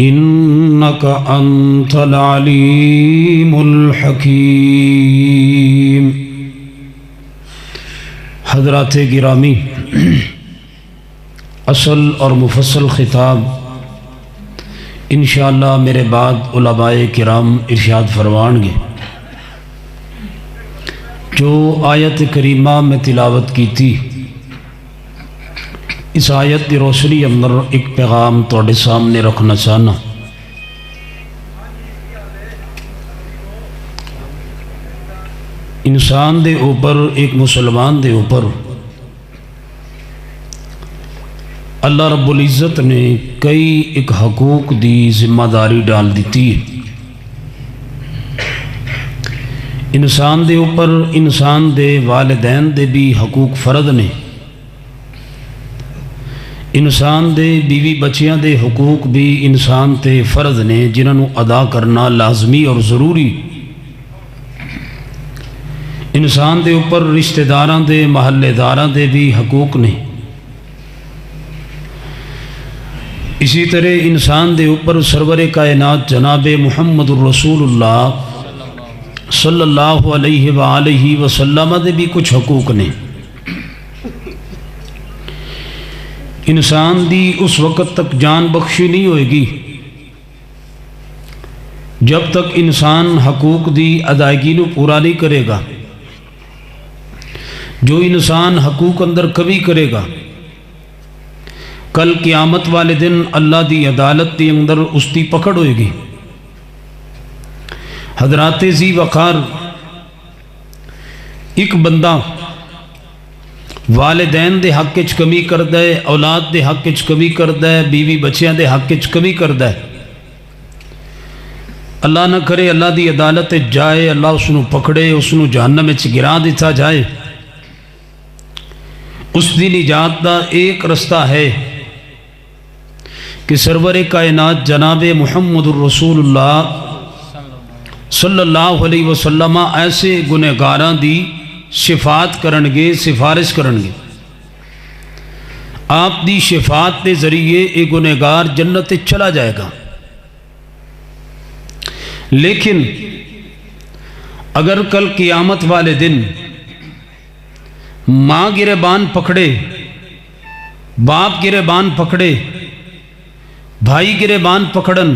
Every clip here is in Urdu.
إنك أنت العليم الحكيم۔ حضرات گرامی، اصل اور مفصل خطاب انشاءاللہ میرے بعد علماء کرام ارشاد فرمائیں گے۔ جو آیت کریمہ میں تلاوت کی تھی، اس آیت کی روشنی اندر ایک پیغام تواڈے سامنے رکھنا چاہنا۔ انسان دے اوپر، ایک مسلمان دے اوپر اللہ رب العزت نے کئی ایک حقوق دی ذمہ داری ڈال دیتی ہے۔ انسان دے اوپر انسان دے والدین دے بھی حقوق فرض نے، انسان دے بیوی بچیاں دے حقوق بھی انسان تے فرض نے، جنہوں ادا کرنا لازمی اور ضروری۔ انسان دے اوپر رشتہ داراں دے، محلے داراں دے بھی حقوق نے۔ اسی طرح انسان دے اوپر سرور کائنات جناب محمد الرسول اللہ صلی اللہ علیہ وآلہ وسلم دے بھی کچھ حقوق نے۔ انسان دی اس وقت تک جان بخشی نہیں ہوئے گی جب تک انسان حقوق دی ادائیگی نو پورا نہیں کرے گا۔ جو انسان حقوق اندر کمی کرے گا، کل قیامت والے دن اللہ دی عدالت دی اندر اس دی پکڑ ہوئے گی۔ حضرات ذی وقار، ایک بندہ والدین دے حق وچ کمی کردا ہے، اولاد دے حق وچ کمی کردا ہے، بیوی بچیاں دے حق وچ کمی کردا ہے، اللہ نہ کرے اللہ دی عدالت جائے، اللہ اس نو پکڑے، اس نو جہنم وچ گرا دیتا جائے۔ اس دی نجات دا ایک رستہ ہے کہ سرور کائنات جناب محمد الرسول اللہ صلی اللہ علیہ وسلم ایسے گنہگاراں دی شفاعت کرنگے، سفارش کرنگے۔ آپ دی شفاعت دے ذریعے ایک گنہگار جنت چلا جائے گا۔ لیکن اگر کل قیامت والے دن ماں گریبان پکڑے، باپ گریبان پکڑے، بھائی گریبان پکڑن،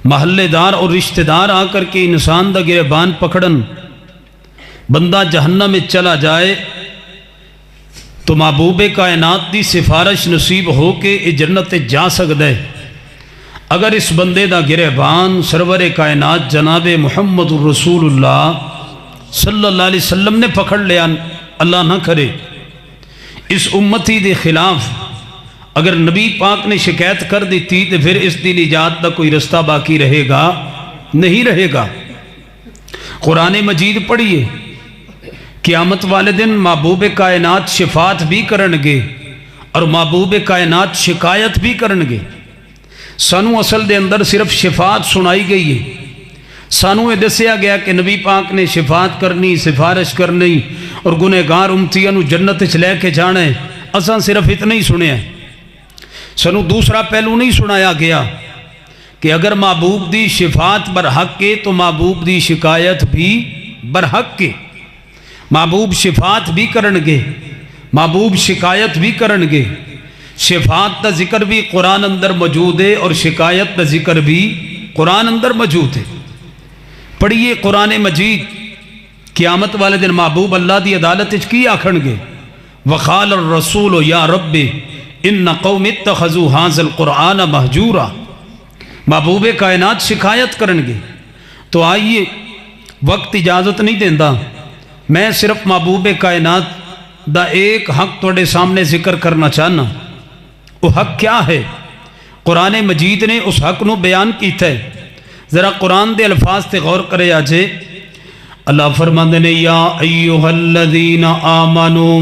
محلے دار اور رشتہ دار آ کر کے انسان دا گریبان پکڑن، بندہ جہنم میں چلا جائے، تو محبوب کائنات دی سفارش نصیب ہو کے جنت جا سکتا ہے۔ اگر اس بندے دا گریبان سرور کائنات جناب محمد الرسول اللہ صلی اللہ علیہ وسلم نے پکڑ لیا، اللہ نہ کرے اس امتی دے خلاف اگر نبی پاک نے شکایت کر دیتی، تو پھر اس دی نجات دا کوئی رستہ باقی رہے گا نہیں رہے گا۔ قرآن مجید پڑھیے، قیامت والے دن محبوب کائنات شفاعت بھی کرنگے اور محبوب کائنات شکایت بھی کرنگے۔ سانو اصل دے اندر صرف شفاعت سنائی گئی ہے، سانو یہ دسیا گیا کہ نبی پاک نے شفاعت کرنی، سفارش کرنی اور گنہگار امتیاں نو جنت چ لے کے جانا ہے۔ اساں صرف اتنا ہی سنیا ہے، سانو دوسرا پہلو نہیں سنایا گیا کہ اگر محبوب دی شفاعت برحق کے تو محبوب دی شکایت بھی برحق کے۔ محبوب شفاعت بھی کرنگے، محبوب شکایت بھی کرنگے۔ شفاعت دا ذکر بھی قرآن اندر موجود ہے اور شکایت دا ذکر بھی قرآن اندر موجود ہے۔ پڑھیے قرآن مجید، قیامت والے دن محبوب اللہ دی عدالت کی آکھنگے، وقال الرسول یا رب ان قوم اتخذوا هذا القرآن مہجورا۔ محبوب کائنات شکایت کرنگے۔ تو آئیے، وقت اجازت نہیں دیندہ، میں صرف محبوب کائنات دا ایک حق توڑے سامنے ذکر کرنا چاہنا۔ وہ حق کیا ہے؟ قرآن مجید نے اس حق نو بیان کیتا ہے۔ ذرا قرآن دے الفاظ تے غور کرے آجے۔ اللہ فرماندے نے، یا ایوہا الذین آمنوا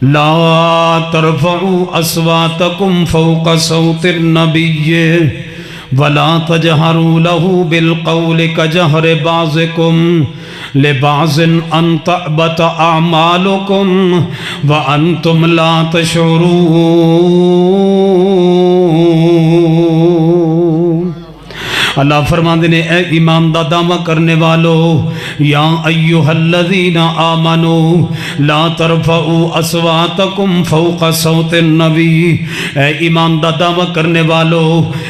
لا ترفعوا اصواتکم فوق صوت النبی ولا تجہروا له بالقول كجهر بعضكم لبعض ان تحبط اعمالكم وانتم لا تشعرون۔ اللہ فرماندے نے اے ایمان دا دعویٰ کرنے والو یا ایھا الذین آمنو لا ترفعوا اصواتکم فوق صوت النبی، اے ایمان دا دعویٰ کرنے والو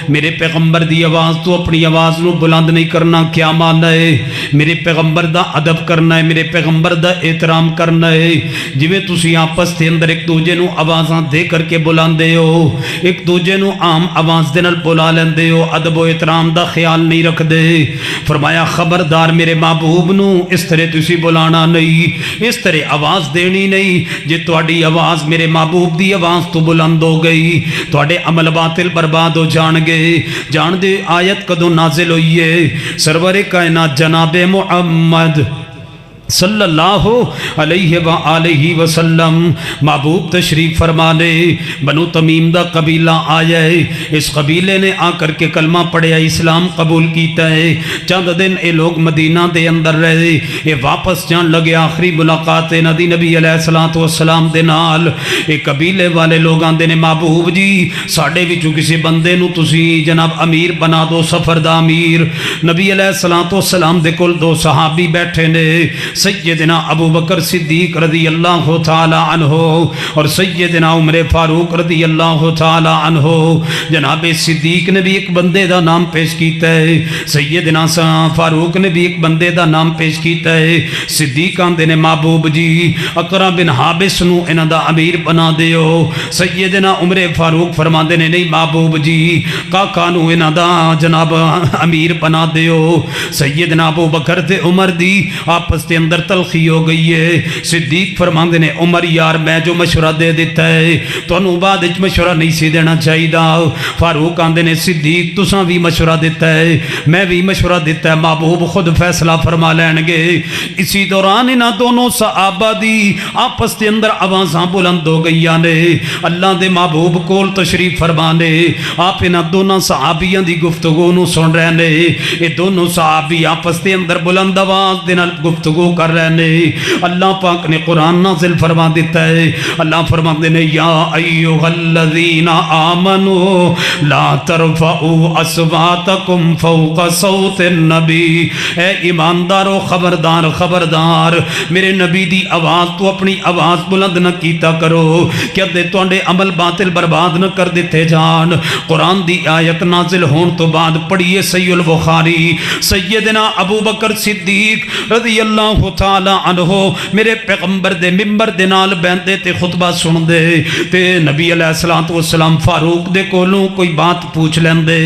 میرے پیغمبر دی آواز تو اپنی آواز نو بلند نہیں کرنا۔ کیا مانا ہے؟ میرے پیغمبر دا ادب کرنا ہے، میرے پیغمبر دا احترام کرنا ہے۔ جویں تسی آپس دے اندر ایک دوجے نو آوازاں دے کر کے بلاندے ہو، ایک دوجے نو عام آواز دے نال بلا لیندے ہو، ادب و احترام دا خیال نہیں رکھ دے۔ فرمایا خبردار میرے محبوب نو اس طرح تسی بلانا نہیں، اس طرح آواز دینی نہیں۔ جے تواڈی آواز میرے محبوب دی آواز تو بلند ہو گئی تواڈے عمل باطل برباد ہو جان گے۔ جان دے آیت کدوں نازل ہوئی ہے؟ سرور کائنات جناب محمد صلی اللہ علیہ وآلہ وسلم محبوب تشریف فرمانے بنو تمیم دا قبیلہ آیا ہے، اس قبیلے نے آ کر کے کلمہ پڑھیا، اسلام قبول کیتا ہے۔ چند دن اے لوگ مدینہ دے اندر رہے، اے واپس جان لگے، آخری ملاقات نبی علیہ السلام دے نال۔ اے قبیلے والے لوگ آندے نے محبوب جی ساڈے وچوں کسی بندے نو تسی جناب امیر بنا دو، سفر دا امیر۔ نبی علیہ السلام دے کول دو صحابی بیٹھے نے، سیدنا ابو بکر صدیق رضی اللہ تعالی عنہ اور سیدنا عمر فاروق رضی اللہ تعالی عنہ۔ جناب صدیق نے بھی ایک بندے دا نام پیش کیتا ہے، سیدنا فاروق نے بھی ایک بندے دا نام پیش کیتا ہے۔ صدیق آندے نے محبوب جی اقرا بن حابس نو انہاں دا امیر بنا دیو۔ سیدنا عمر فاروق فرماندے نے نہیں محبوب جی کاکا نو انہاں دا جناب امیر بنا دیو۔ سیدنا ابو بکر تے عمر دی آپس دے اندر تلخی ہو گئی ہے۔ صدیق فرماندے نے عمر یار میں جو مشورہ دے دیتا ہے تو انہوں بعد اچ مشورہ نہیں سی دینا چاہی دا۔ فاروق آندے نے صدیق تساں بھی مشورہ دیتا ہے میں بھی مشورہ دیتا ہے، محبوب خود فیصلہ فرما لین گے۔ اسی دوران انہاں دونوں صحابہ دی آپس دے اندر آوازاں بلند ہو گئی نے۔ اللہ دے محبوب کول تشریف فرمانے آپ انہاں دونوں صحابیاں دی گفتگو نو سن رہے نے۔ یہ دونوں صحابی آپس دے اندر بلند آواز دے نال گفتگو کر رہے نے۔ اللہ پاک نے قرآن نازل فرما دیتا ہے، اللہ فرماتے ہیں یا ایھا الذین آمنوا لا ترفعوا اصواتکم فوق صوت النبی، اے ایماندارو خبردار خبردار میرے نبی دی آواز تو اپنی آواز بلند نہ کیتا کرو کہ دے تواڈے عمل باطل برباد نہ کر دیتے جان۔ قرآن دی آیت نازل ہون تو بعد پڑھیے صحیح البخاری سیدنا ابو بکر صدیق رضی اللہ تعالی عنہ میرے پیغمبر دے ممبر دے نال بیندے تے خطبہ سن دے تے نبی علیہ السلام فاروق دے کولوں کوئی بات پوچھ لیندے،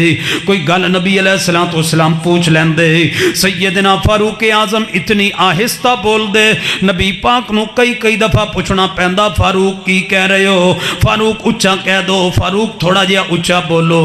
کوئی گل نبی علیہ السلام پوچھ لیندے۔ سیدنا فاروق اعظم اتنی آہستہ بول دے نبی پاک نو کئی دفعہ پوچھنا پیندا فاروق کی کہہ رہے ہو، فاروق اچھا کہہ دو، فاروق تھوڑا جہا اچھا بولو۔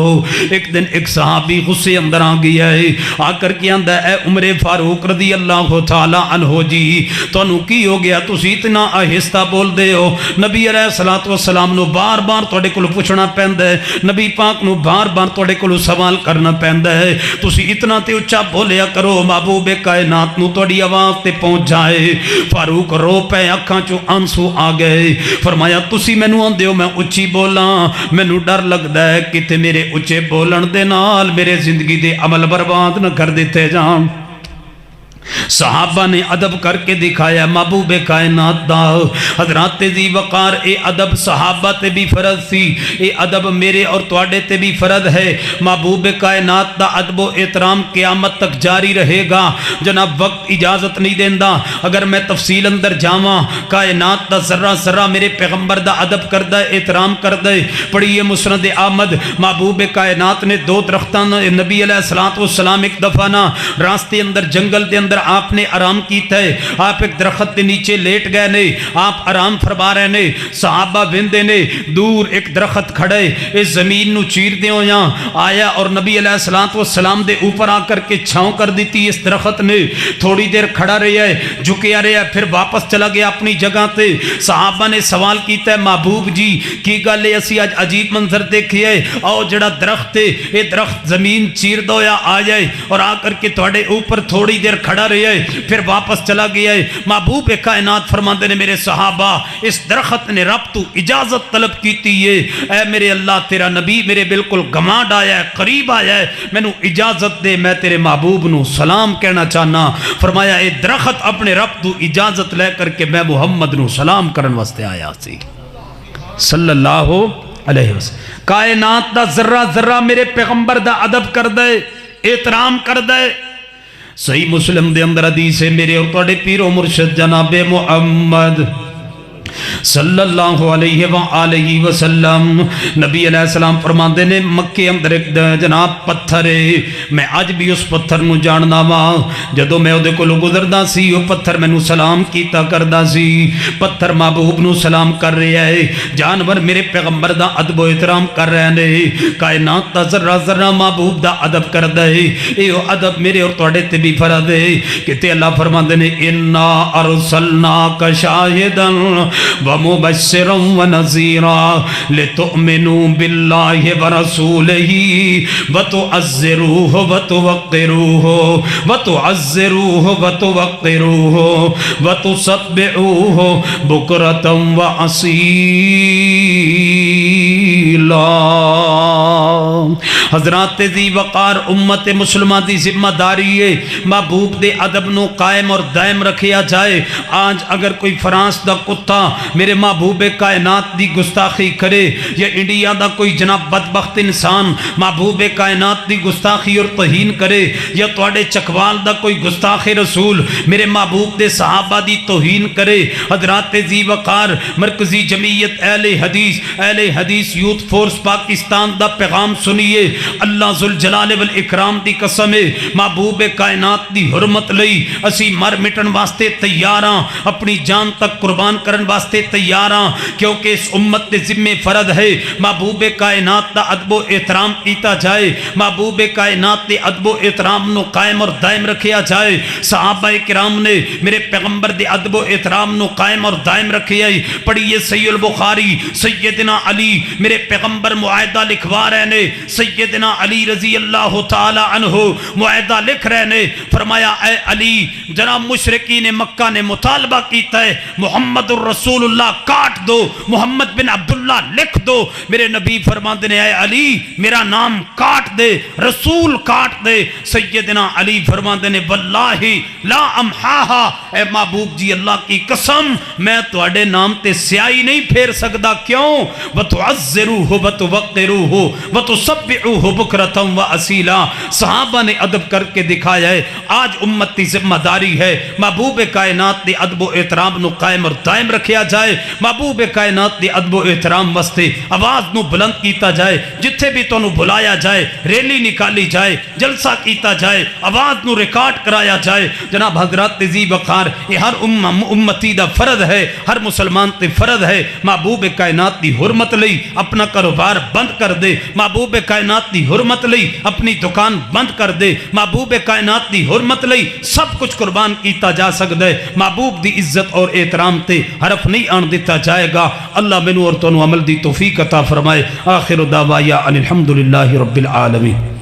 ایک دن ایک صحابی غصے اندر آ گیا ہے، آ کر کے آندا اے عمر فاروق رضی اللہ تعالی عنہ جی تانوں کی ہو گیا تسی اتنا آہستہ بول دے ہو؟ نبی علیہ السلام نو بار بار تواڈے کول پوچھنا پیندا ہے، نبی پاک نو بار بار تواڈے کول سوال کرنا پیندا ہے، تسی اتنا تے اچھا بولیا کرو محبوب کائنات نو تواڈی آواز تے پہنچ جائے۔ فاروق رو پے، اکھاں چوں آنسو آ گئے، فرمایا تسی مینوں آندے ہو میں اچھی بولاں، مینوں ڈر لگدا ہے کتے میرے اچھے بولن دے نال میرے زندگی دے عمل برباد نہ کر دیتے جان۔ صحابہ نے ادب کر کے دکھایا محبوب کائنات دا۔ حضرات ذی وقار اے ادب صحابہ تے بھی فرض سی، اے ادب میرے اور تواڈے تے بھی فرض ہے۔ محبوب کائنات دا ادب و احترام قیامت تک جاری رہے گا۔ جناب وقت اجازت نہیں دیندا اگر میں تفصیل اندر جاواں، کائنات دا ذرہ ذرہ میرے پیغمبر دا ادب کردا احترام کردا۔ پڑھیے مسند احمد محبوب کائنات نے دو درختاں نبی علیہ السلام ایک دفعہ نا راستے اندر جنگل دے اندر آپ نے آرام کیتا ہے، آپ ایک درخت کے نیچے لیٹ گئے نے، آپ آرام فرما رہے نے، صحابہ وندے نے دور ایک درخت کھڑے اس زمین نو چیر دے ہویاں آیا اور نبی علیہ السلام دے اوپر آ کر کے چھاؤں کر دیتی اس درخت نے۔ تھوڑی دیر کھڑا رہا ہے، جھکیا رہا ہے، پھر واپس چلا گیا اپنی جگہ تے۔ صحابہ نے سوال کیتا ہے محبوب جی کی گل ہے اسی آج عجیب منظر دیکھیے، او جڑا درخت ہے یہ درخت زمین چیر دو یا آ جائے اور آ کر کے تواڈے اوپر تھوڑی دیر کھڑا کھڑا رہے ہے پھر واپس چلا گیا ہے. محبوب کائنات فرماندے نے میرے صحابہ اس درخت نے رب تو اجازت طلب کیتی ہے اے میرے اللہ تیرا نبی میرے بالکل گمانڈ آیا ہے قریب آیا ہے مینوں اجازت دے میں تیرے محبوب نو سلام کہنا چاہنا. فرمایا اے درخت اپنے رب تو اجازت لے کر کے میں محمد نو سلام کرن واسطے آیا سی صلی اللہ علیہ وسلم. کائنات دا ذرہ ذرہ میرے پیغمبر دا ادب کر دے احترام کر دے. صحیح مسلم دے اندر حدیث ہے میرے اور تواڈے پیر و مرشد جناب محمد صلی اللہ علیہ وآلہ وسلم نبی علیہ السلام فرماندے نے مکے اندر ایک جناب پتھر ہے میں آج بھی اس پتھر نو جاننا وا جدو میں اودے کولوں گزردا سی وہ پتھر مینوں سلام کیتا کردا سی. پتھر محبوب نو سلام کر رہا ہے جانور میرے پیغمبر دا ادب و احترام کر رہے نے کائنات دا ذرہ ذرہ محبوب دا ادب کردا ہے. اے ادب میرے اور تواڈے تے بھی فرض ہے کہ تے اللہ فرماندے نے انا ارسلناک شاہدا ومبشرا ونذیرا لتؤمنوا باللہ ورسولہ وتعزروہ وتوقروہ وتعزروہ وتوقروہ وتسبحوہ بکرۃ واصیلا. حضرات ذی وقار امت مسلمہ دی ذمہ داری ہے محبوب دے ادب نو قائم اور دائم رکھیا جائے. آج اگر کوئی فرانس دا کتا میرے محبوب کائنات دی گستاخی کرے یا انڈیا دا کوئی جناب بدبخت انسان محبوب کائنات دی گستاخی اور توہین کرے یا تواڈے چکوال دا کوئی گستاخ رسول میرے محبوب دے صحابہ دی توہین کرے. حضرات ذی وقار مرکزی جمعیت اہل حدیث یوتھ فورس پاکستان دا پیغام سنیے. اللہ ذوالجلال والاکرام دی قسم ہے محبوب کائنات دی حرمت لئی اسی مر مٹن واسطے تیار ہاں اپنی جان تک قربان کرن واسطے تیار ہاں کیونکہ اس امت دے ذمہ فرض ہے محبوب کائنات دا ادب و احترام کیتا جائے محبوب کائنات دے ادب و احترام نو قائم اور دائم رکھیا جائے. صحابہ کرام نے میرے پیغمبر دے ادب و احترام نو قائم اور دائم رکھیا ہے. پڑھیے صحیح البخاری سیدنا علی میرے پیغمبر معاہدہ لکھوا رہے نے سیدنا علی رضی اللہ تعالی عنہ معاہدہ لکھ رہے نے فرمایا اے علی جناب مشرکین مکہ نے مطالبہ کیتا ہے محمد الرسول اللہ کاٹ دو محمد بن عبداللہ لکھ دو. میرے نبی فرماندے نے اے علی میرا نام کاٹ دے رسول کاٹ دے. سیدنا علی فرماندے نے واللہ لا امحاہا اے محبوب جی اللہ کی قسم میں تواڈے نام تے سیاہی نہیں پھیر سکدا. کیوں وتعزروہ وتوقروہ وتسبحوہ بکرۃ واصیلا. صحابہ نے ادب کر کے دکھایا ہے. آج امت کی ذمہ داری ہے محبوب کائنات دے ادب و احترام نو قائم اور دائم رکھیا جائے. محبوب کائنات دے ادب و احترام واسطے آواز نو بلند کیتا جائے. جتھے بھی تو بلایا جائے ریلی نکالی جائے جلسہ کیتا جائے آواز نو ریکارڈ کرایا جائے. جناب حضرات ذی وقار یہ ہر امتی دا فرض ہے ہر مسلمان تے فرض ہے محبوب کائنات دی حرمت لئی اپنا کاروبار بند کر دے محبوب کائنات دی حرمت لئی اپنی دکان بند کر دے محبوب کائنات دی حرمت لئی سب کچھ قربان کیتا جا سکتا ہے. محبوب دی عزت اور احترام تے حرف نہیں آن دیتا جائے گا. اللہ منو اور تنو عمل دی توفیق عطا فرمائے. آخر دعوایا ان الحمدللہ رب العالمین.